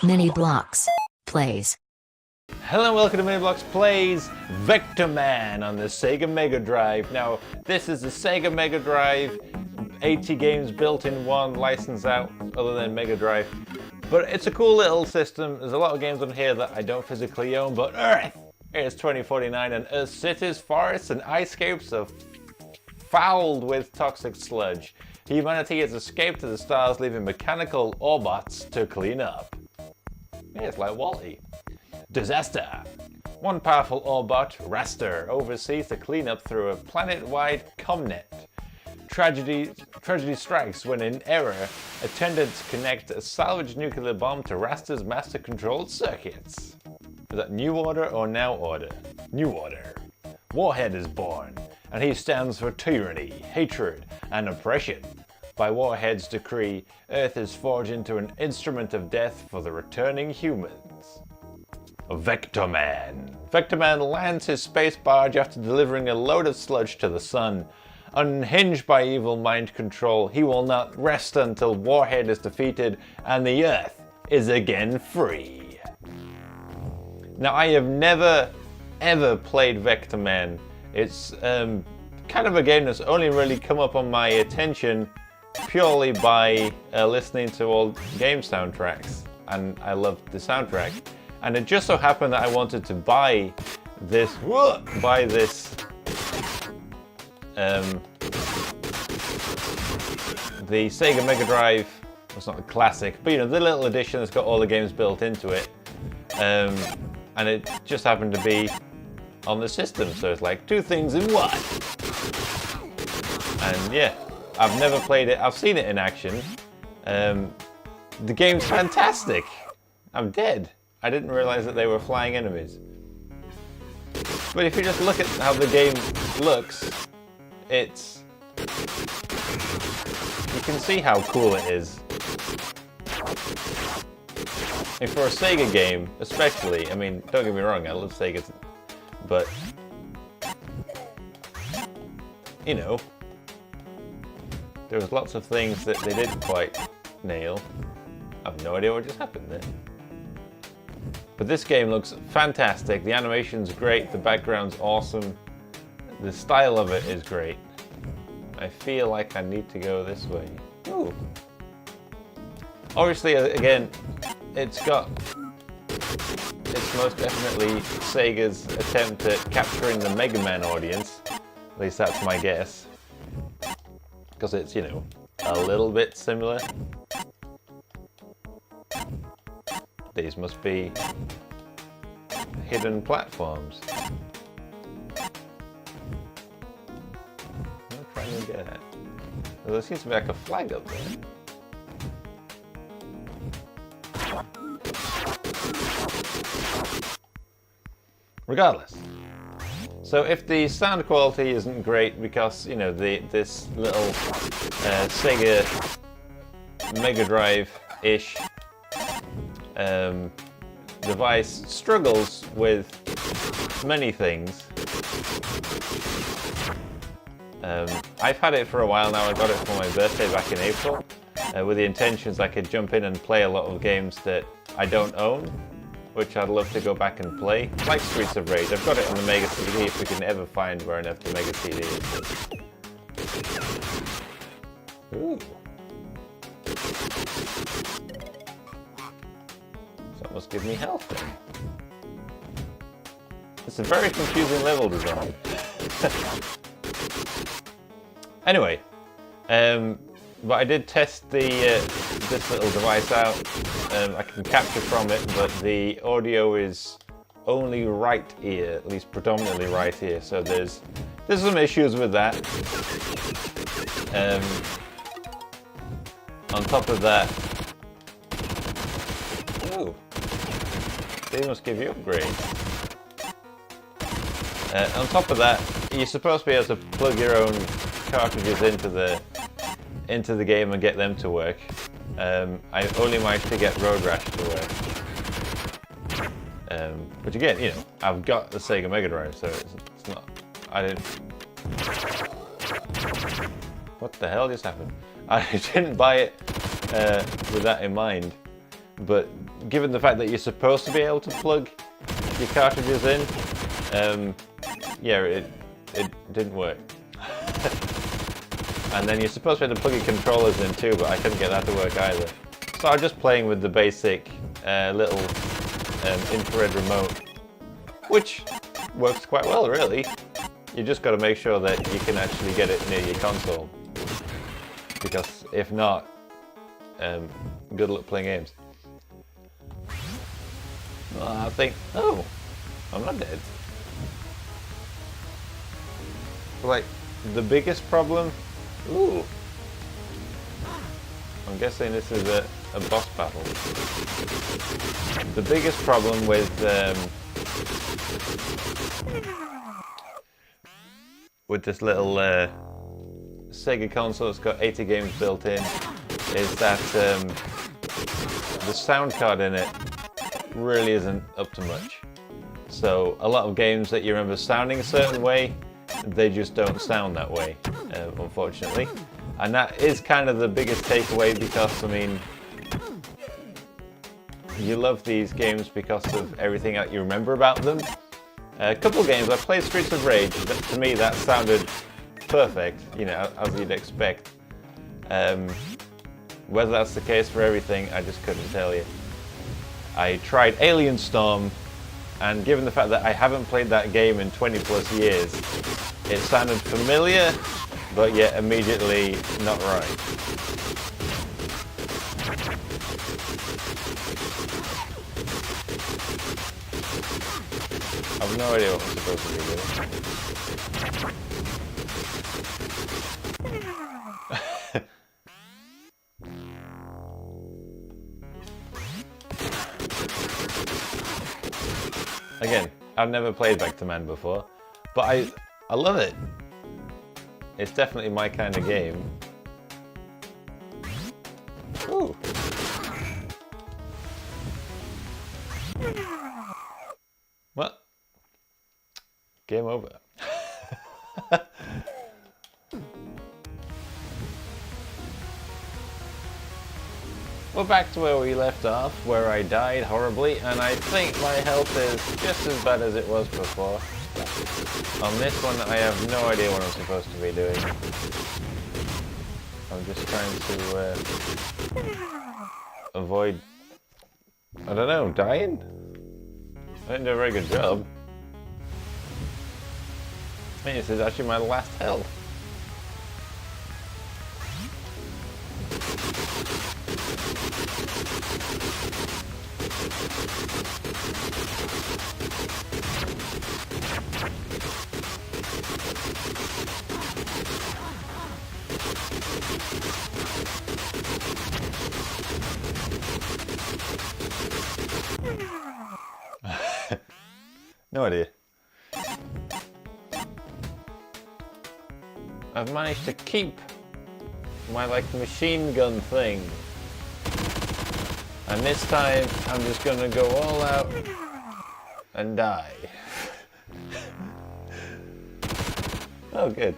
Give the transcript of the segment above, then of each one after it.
Mini Bloks plays. Hello and welcome to Mini Bloks Plays VectorMan on the Sega Mega Drive. Now, this is the Sega Mega Drive, 80 games built in one, license out other than Mega Drive. But it's a cool little system. There's a lot of games on here that I don't physically own, but Earth is 2049 and Earth's cities, forests and ice-scapes are fouled with toxic sludge. Humanity has escaped to the stars, leaving mechanical Autobots to clean up. Yeah, it's like Wall-E. Disaster. One powerful Autobot, Raster, oversees the cleanup through a planet-wide comnet. Tragedy strikes when, in error, attendants connect a salvaged nuclear bomb to Raster's master-controlled circuits. Is that New Order or Now Order? New Order. Warhead is born, and he stands for tyranny, hatred, and oppression. By Warhead's decree, Earth is forged into an instrument of death for the returning humans. VectorMan. VectorMan lands his space barge after delivering a load of sludge to the sun. Unhinged by evil mind control, he will not rest until Warhead is defeated and the Earth is again free. Now, I have never ever played VectorMan. It's kind of a game that's only really come up on my attention purely by listening to old game soundtracks, and I loved the soundtrack. And it just so happened that I wanted to buy this, the Sega Mega Drive. It's not the classic, but you know, the little edition that's got all the games built into it. And it just happened to be on the system, so it's like two things in one. And yeah, I've never played it. I've seen it in action. The game's fantastic. I'm dead. I didn't realize that they were flying enemies. But if you just look at how the game looks, it's... you can see how cool it is. And for a Sega game, especially, I mean, don't get me wrong, I love Sega, but, you know, there was lots of things that they didn't quite nail. I have no idea what just happened there. But this game looks fantastic. The animation's great, the background's awesome, the style of it is great. I feel like I need to go this way. Ooh. Obviously, again, it's most definitely Sega's attempt at capturing the Mega Man audience. At least that's my guess. Because it's, you know, a little bit similar. These must be hidden platforms. I'm trying to get it. Well, there seems to be like a flag up there. Regardless. So if the sound quality isn't great because, you know, this little Sega Mega Drive-ish device struggles with many things. I've had it for a while now. I got it for my birthday back in April with the intentions I could jump in and play a lot of games that I don't own, which I'd love to go back and play, like Streets of Rage. I've got it on the Mega CD if we can ever find where enough the Mega CD is. Ooh. So that must give me health then. It's a very confusing level design. Anyway, but I did test this little device out. I can capture from it, but the audio is only right ear, at least predominantly right ear. So there's some issues with that. On top of that, ooh, they must give you upgrades. On top of that, you're supposed to be able to plug your own cartridges into the game and get them to work. I only managed to get Road Rash to work. Which again, you know, I've got the Sega Mega Drive, so it's not... I didn't... What the hell just happened? I didn't buy it with that in mind. but given the fact that you're supposed to be able to plug your cartridges in, yeah, it didn't work. And then you're supposed to be able to plug your controllers in too, but I couldn't get that to work either. So I'm just playing with the basic little infrared remote, which works quite well, really. You just got to make sure that you can actually get it near your console, because if not, good luck playing games. Well, I think, oh, I'm not dead. Like, the biggest problem, ooh, I'm guessing this is a boss battle. The biggest problem with this little Sega console that's got 80 games built in is that the sound card in it really isn't up to much. So a lot of games that you remember sounding a certain way, they just don't sound that way, unfortunately. And that is kind of the biggest takeaway, because, I mean, you love these games because of everything that you remember about them. A couple of games, I played Streets of Rage, but to me that sounded perfect, you know, as you'd expect. Whether that's the case for everything, I just couldn't tell you. I tried Alien Storm, and given the fact that I haven't played that game in 20 plus years, it sounded familiar, but yet immediately not right. I've no idea what I'm supposed to be doing. Again, I've never played VectorMan before, but I love it. It's definitely my kind of game. Ooh. What? Game over. We're back to where we left off, where I died horribly, and I think my health is just as bad as it was before. On this one, I have no idea what I'm supposed to be doing. I'm just trying to avoid, I don't know, dying? I didn't do a very good job. I think this is actually my last health. No idea. I've managed to keep my machine gun thing. And this time I'm just gonna go all out and die. Oh, good.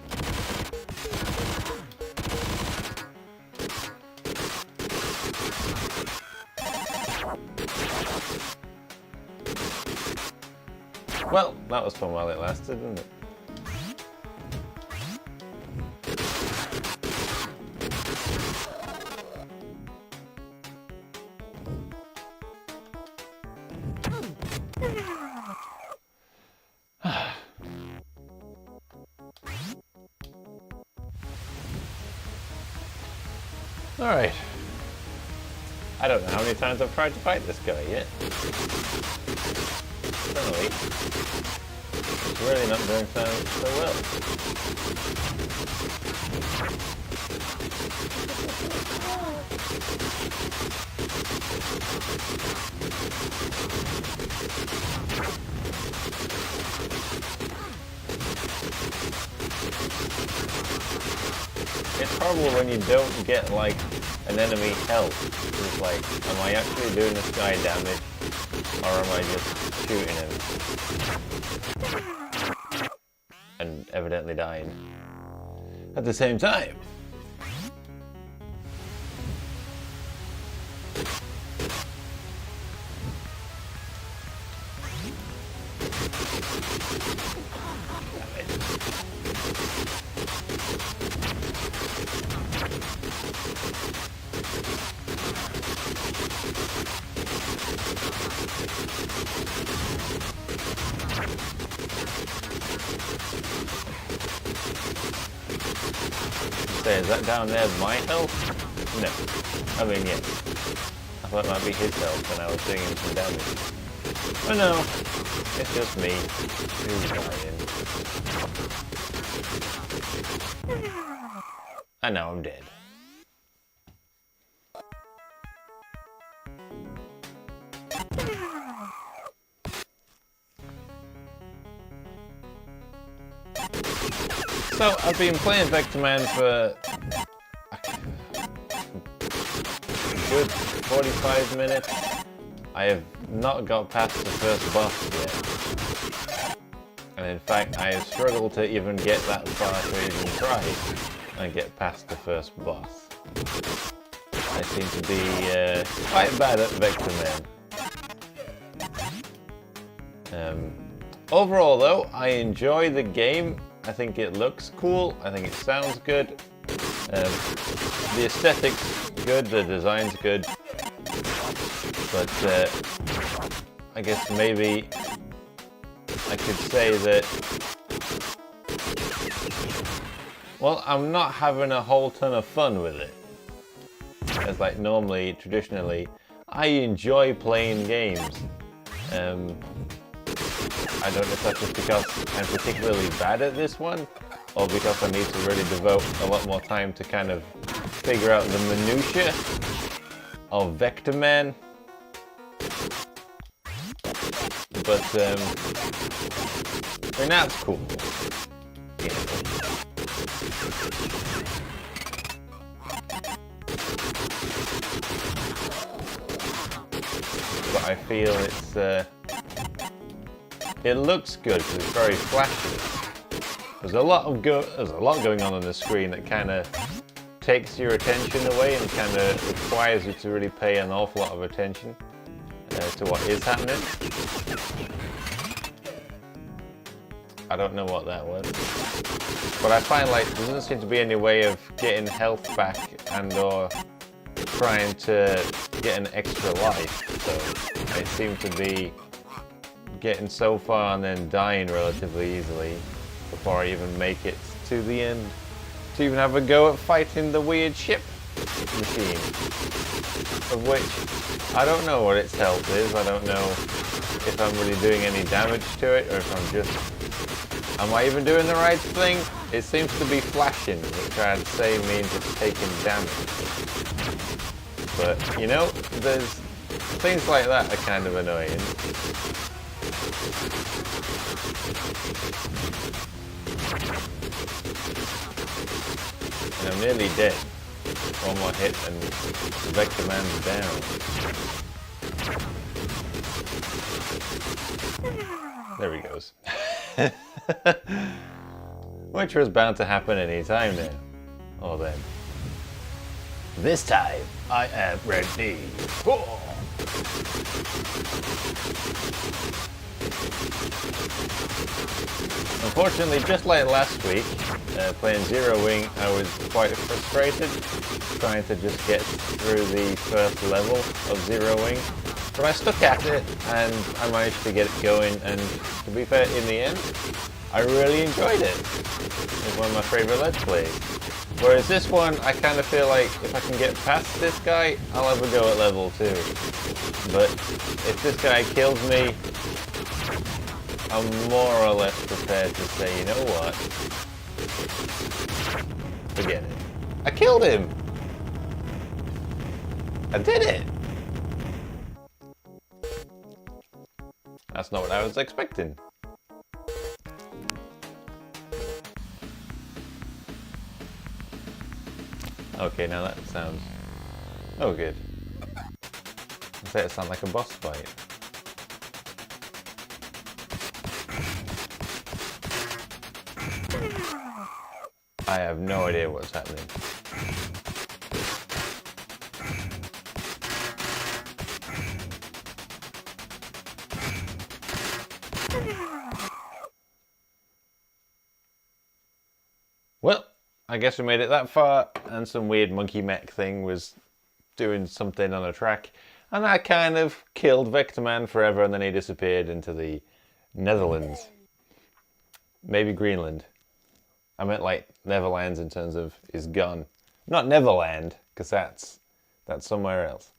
Well, that was fun while it lasted, didn't it? Alright. I don't know how many times I've tried to fight this guy yet. Apparently, it's really not doing so well. It's horrible when you don't get an enemy health. It's like, am I actually doing this guy damage, or am I just shooting him and evidently dying at the same time? say, is that down there my health? No. I mean, yeah. I thought it might be his health and I was doing him some damage. But no, it's just me who's dying. And now I'm dead. So, I've been playing VectorMan for a good 45 minutes. I have not got past the first boss yet. And in fact, I have struggled to even get that far to even try and get past the first boss. I seem to be quite bad at VectorMan. Overall though, I enjoy the game. I think it looks cool, I think it sounds good. The aesthetic's good, the design's good. But I guess maybe I could say that, well, I'm not having a whole ton of fun with it. As like normally, traditionally, I enjoy playing games. I don't know if that's just because I'm particularly bad at this one, or because I need to really devote a lot more time to kind of figure out the minutiae of VectorMan. But, I mean, that's cool. You know. But I feel it's, it looks good because it's very flashy. There's a lot going on the screen that kind of takes your attention away and kind of requires you to really pay an awful lot of attention to what is happening. I don't know what that was. But I find like there doesn't seem to be any way of getting health back and or trying to get an extra life. So I seem to be getting so far and then dying relatively easily before I even make it to the end to even have a go at fighting the weird ship machine, of which I don't know what its health is. I don't know if I'm really doing any damage to it or if I'm just, am I even doing the right thing? It seems to be flashing, which I'd say means it's taking damage. But you know, there's things like that are kind of annoying. And I'm nearly dead. One more hit and VectorMan's down. There he goes. Which was bound to happen any time now. Or then. This time, I am ready. Oh. Unfortunately, just like last week, playing Zero Wing, I was quite frustrated trying to just get through the first level of Zero Wing. But I stuck at it and I managed to get it going, and to be fair, in the end, I really enjoyed it. It's one of my favourite Let's Plays. Whereas this one, I kind of feel like if I can get past this guy, I'll have a go at level 2. But if this guy kills me, I'm more or less prepared to say, you know what? Forget it. I killed him! I did it! That's not what I was expecting. Okay, now that sounds... oh, good. I say it sounds like a boss fight. I have no idea what's happening. Well, I guess we made it that far, and some weird monkey mech thing was doing something on a track, and I kind of killed VectorMan forever, and then he disappeared into the Netherlands. Maybe Greenland. I meant like Neverland's in terms of his gun. Not Neverland, because that's somewhere else.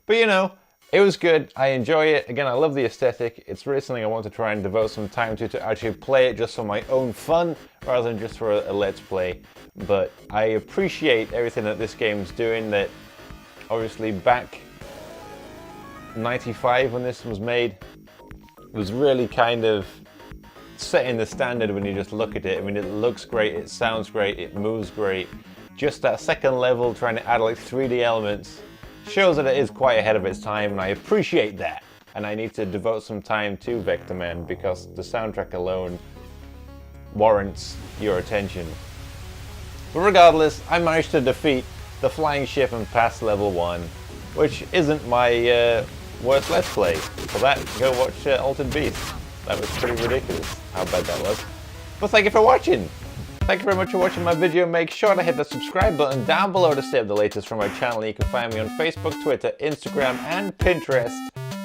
But you know, it was good. I enjoy it. Again, I love the aesthetic. It's really something I want to try and devote some time to actually play it just for my own fun, rather than just for a let's play. But I appreciate everything that this game's doing. That obviously back 95 when this was made, was really kind of setting the standard when you just look at it. I mean, it looks great, it sounds great, it moves great. Just that second level, trying to add like 3D elements, shows that it is quite ahead of its time, and I appreciate that. And I need to devote some time to VectorMan because the soundtrack alone warrants your attention. But regardless, I managed to defeat the flying ship and pass level 1, which isn't my worst let's play. For that, go watch Altered Beast. That was pretty ridiculous how bad that was. But thank you for watching! Thank you very much for watching my video. Make sure to hit the subscribe button down below to stay up the latest from my channel. You can find me on Facebook, Twitter, Instagram and Pinterest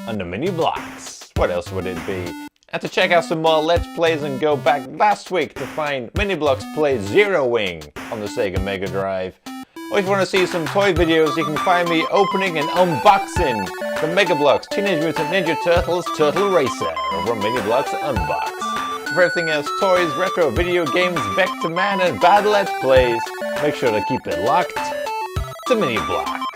under Mini Bloks. What else would it be? And to check out some more Let's Plays and go back last week to find Mini Bloks Play Zero Wing on the Sega Mega Drive. Or if you want to see some toy videos, you can find me opening and unboxing the Mega Bloks Teenage Mutant Ninja Turtles Turtle Racer over on Mini Bloks Unbox. For everything else, toys, retro, video games, VectorMan and bad Let's Plays, make sure to keep it locked to Mini Bloks.